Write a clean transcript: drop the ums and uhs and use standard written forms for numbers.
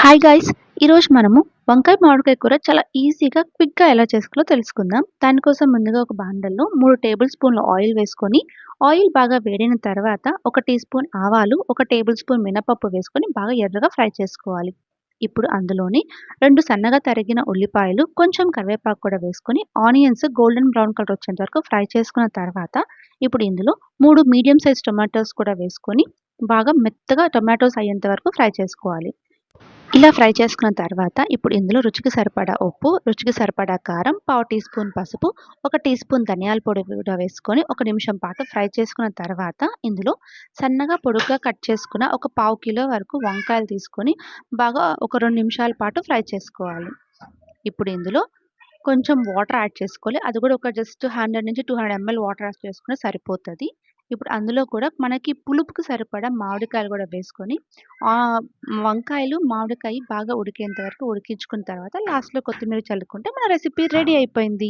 Hi guys! ఈరోజు మనము వంకాయ మామిడికాయ కూర చాలా ఈజీగా, క్విక్‌గా ఎలా చేసుకోవాలో తెలుసుకుందాం. దానికోసం ముందుగా ఒక బాండల్లో 3 టేబుల్ స్పూన్‌ల ఆయిల్ వేసుకొని, ఆయిల్ బాగా వేడిన తర్వాత ఒక టీ స్పూన్ ఆవాలు, ఒక టేబుల్ స్పూన్ మినపప్పు వేసుకొని బాగా ఎర్రగా ఫ్రై చేసుకోవాలి. ఇప్పుడు అందులోని 2 సన్నగా తరిగిన ఉల్లిపాయలు, కొంచెం కరివేపాకు కూడా వేసుకొని ఆనియన్స్ గోల్డెన్ బ్రౌన్ కలర్ వచ్చేంత వరకు ఫ్రై చేసుకున్న తర్వాత, ఇప్పుడు ఇందులో 3 మీడియం సైజ్ టొమాటోస్ కూడా వేసుకొని బాగా మెత్తగా టొమాటోస్ అయ్యేంత వరకు ఫ్రై చేసుకోవాలి. ఇలా ఫ్రై చేసుకున్న తర్వాత ఇప్పుడు ఇందులో రుచికి సరిపడా ఉప్పు, రుచికి సరిపడా కారం, పావు టీ స్పూన్ పసుపు, ఒక టీ స్పూన్ ధనియాల పొడి కూడా వేసుకొని ఒక నిమిషం పాటు ఫ్రై చేసుకున్న తర్వాత ఇందులో సన్నగా పొడుగ్గా కట్ చేసుకున్న ఒక పావు కిలో వరకు వంకాయలు తీసుకొని బాగా ఒక 2 నిమిషాల పాటు ఫ్రై చేసుకోవాలి. ఇప్పుడు ఇందులో కొంచెం వాటర్ యాడ్ చేసుకోవాలి. అది కూడా ఒక జస్ట్ 100-200 ఎంఎల్ వాటర్ యాడ్ చేసుకుంటే సరిపోతది. ఇప్పుడు అందులో కూడా మనకి పులుపుకి సరిపడా మామిడికాయలు కూడా వేసుకొని ఆహ్, వంకాయలు, మామిడికాయ బాగా ఉడికేంత వరకు ఉడికించుకున్న తర్వాత లాస్ట్‌లో కొత్తిమీర చల్లుకుంటే మన రెసిపీ రెడీ అయిపోయింది.